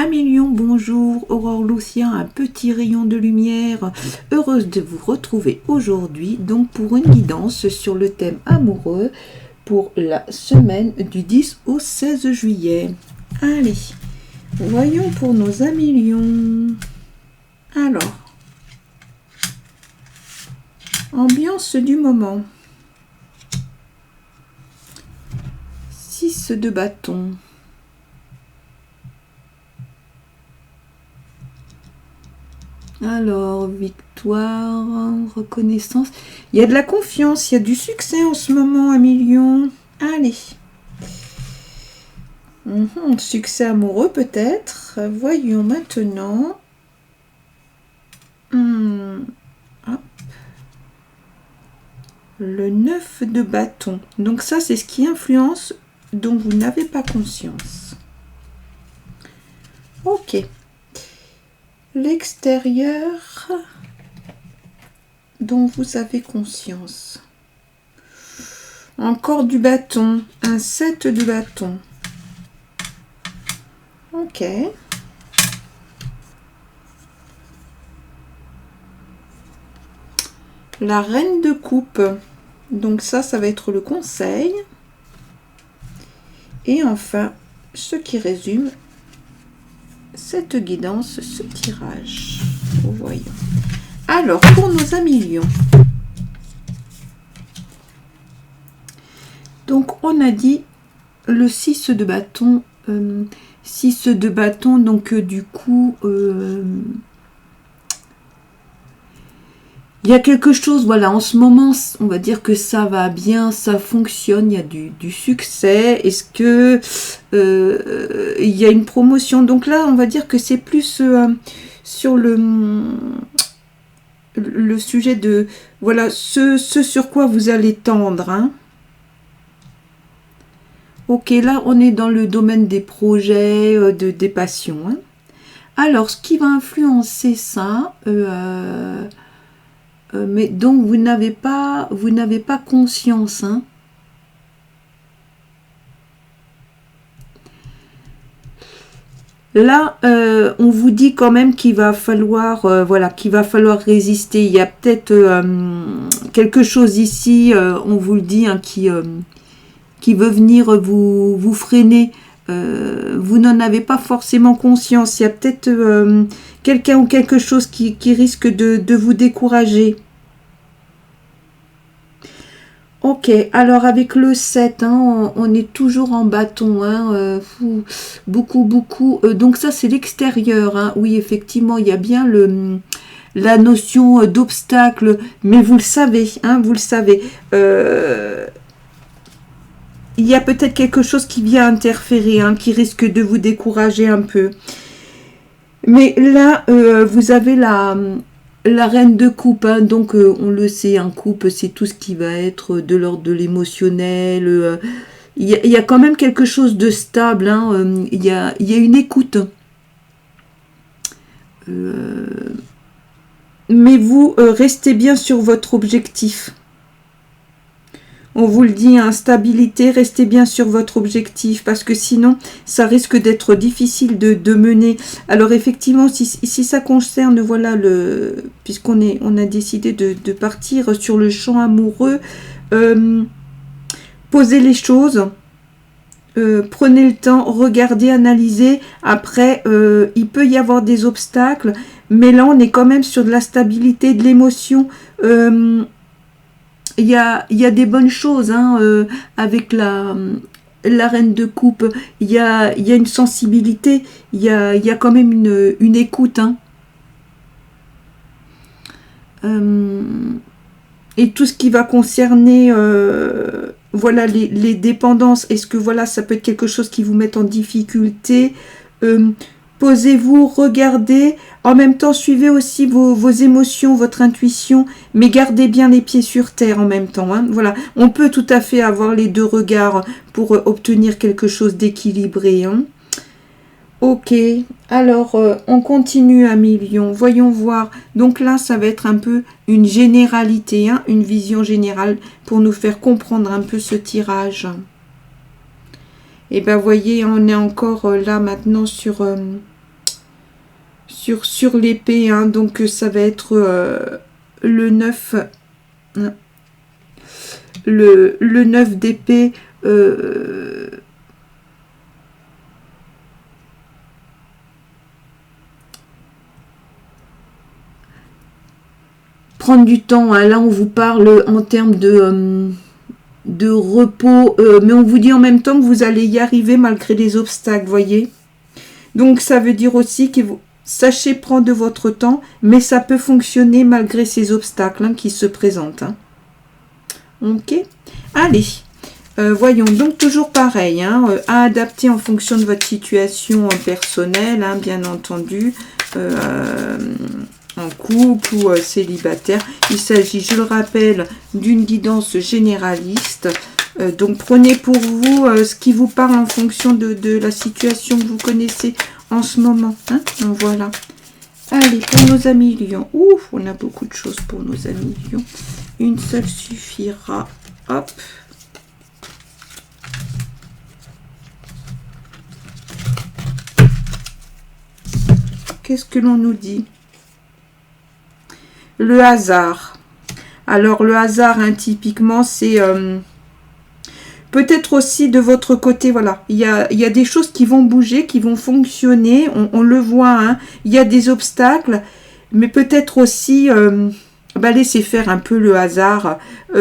Million, bonjour, Aurore Lucien, un petit rayon de lumière, heureuse de vous retrouver aujourd'hui, donc pour une guidance sur le thème amoureux pour la semaine du 10 au 16 juillet. Allez, voyons pour nos amis lions. Alors, ambiance du moment. 6 de bâton. Alors, victoire, reconnaissance. Il y a de la confiance, il y a du succès en ce moment, amis lions. Allez. Succès amoureux peut-être. Voyons maintenant. Hop. Le 9 de bâton. Donc ça, c'est ce qui influence dont vous n'avez pas conscience. Ok. L'extérieur dont vous avez conscience. Encore du bâton. Un 7 de bâton. Ok. La reine de coupe. Donc ça va être le conseil. Et enfin, ce qui résume cette guidance, ce tirage. Voyons. Alors, pour nos amis lions. Donc, on a dit le 6 de bâton. 6 de bâton, donc du coup, il y a quelque chose, voilà, en ce moment, on va dire que ça va bien, ça fonctionne, il y a du succès. Est-ce que il y a une promotion? Donc là, on va dire que c'est plus sur le sujet de, voilà, ce sur quoi vous allez tendre. Hein. Ok, là, on est dans le domaine des projets, des passions. Hein. Alors, ce qui va influencer ça... mais donc vous n'avez pas conscience. Hein. Là, on vous dit quand même qu'il va falloir, qu'il va falloir résister. Il y a peut-être quelque chose ici, on vous le dit, hein, qui veut venir vous freiner. Vous n'en avez pas forcément conscience. Il y a peut-être quelqu'un ou quelque chose qui risque de vous décourager. Ok, alors avec le 7, hein, on est toujours en bâton. Hein, beaucoup. Donc ça, c'est l'extérieur. Hein. Oui, effectivement, il y a bien la notion d'obstacle. Mais vous le savez. Hein, vous le savez. Il y a peut-être quelque chose qui vient interférer, hein, qui risque de vous décourager un peu. Mais là, vous avez la reine de coupe, hein, donc on le sait, un coupe, c'est tout ce qui va être de l'ordre de l'émotionnel. Il y a quand même quelque chose de stable, hein, il y a une écoute. Mais vous restez bien sur votre objectif. On vous le dit, instabilité, restez bien sur votre objectif parce que sinon, ça risque d'être difficile de mener. Alors effectivement, si ça concerne, voilà, puisqu'on a décidé de partir sur le champ amoureux, posez les choses, prenez le temps, regardez, analysez. Après, il peut y avoir des obstacles, mais là, on est quand même sur de la stabilité, de l'émotion. Il y a des bonnes choses, hein, avec la reine de coupe. Il y a une sensibilité, il y a quand même une écoute. Hein. Et tout ce qui va concerner voilà, les dépendances, est-ce que voilà, ça peut être quelque chose qui vous met en difficulté? Posez-vous, regardez, en même temps suivez aussi vos émotions, votre intuition, mais gardez bien les pieds sur terre en même temps. Hein. Voilà, on peut tout à fait avoir les deux regards pour obtenir quelque chose d'équilibré. Hein. Ok, alors on continue, amis lions. Voyons voir. Donc là, ça va être un peu une généralité, hein, une vision générale pour nous faire comprendre un peu ce tirage. Et ben voyez, on est encore là maintenant sur sur l'épée, hein, donc ça va être le 9, le 9 d'épée, prendre du temps, hein. Là on vous parle en termes de repos, mais on vous dit en même temps que vous allez y arriver malgré les obstacles, voyez. Donc ça veut dire aussi que vous sachez prendre de votre temps, mais ça peut fonctionner malgré ces obstacles, hein, qui se présentent, hein. Ok, allez, voyons, donc toujours pareil, hein, à adapter en fonction de votre situation personnelle, hein, bien entendu, en couple ou célibataire. Il s'agit, je le rappelle, d'une guidance généraliste. Donc prenez pour vous ce qui vous parle en fonction de la situation que vous connaissez en ce moment, hein. Donc voilà. Allez, pour nos amis lions. Ouf, on a beaucoup de choses pour nos amis lions. Une seule suffira. Hop. Qu'est-ce que l'on nous dit? Le hasard. Alors, le hasard, hein, typiquement, c'est peut-être aussi de votre côté, voilà. Il y a des choses qui vont bouger, qui vont fonctionner. On le voit, hein. Il y a des obstacles, mais peut-être aussi laisser faire un peu le hasard. Il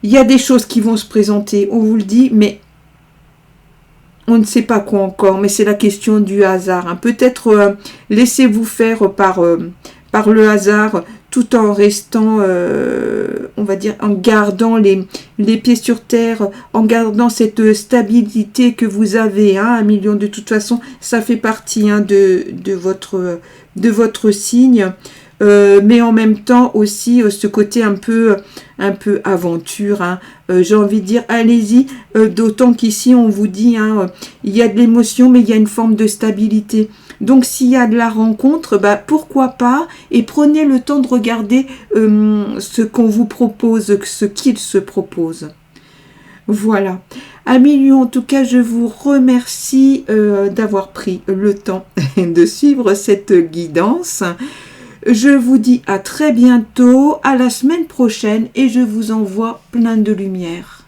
y a des choses qui vont se présenter, on vous le dit, mais on ne sait pas quoi encore, mais c'est la question du hasard, hein. Peut-être laissez-vous faire par le hasard, tout en restant, on va dire, en gardant les pieds sur terre, en gardant cette stabilité que vous avez, hein, 1 million. De toute façon, ça fait partie, hein, de votre signe. Mais en même temps aussi ce côté un peu aventure, hein. J'ai envie de dire, allez-y, d'autant qu'ici on vous dit, hein, il y a de l'émotion, mais il y a une forme de stabilité. Donc s'il y a de la rencontre, pourquoi pas, et prenez le temps de regarder ce qu'on vous propose, ce qu'il se propose. Voilà. Amis lions, en tout cas, je vous remercie d'avoir pris le temps de suivre cette guidance. Je vous dis à très bientôt, à la semaine prochaine, et je vous envoie plein de lumière.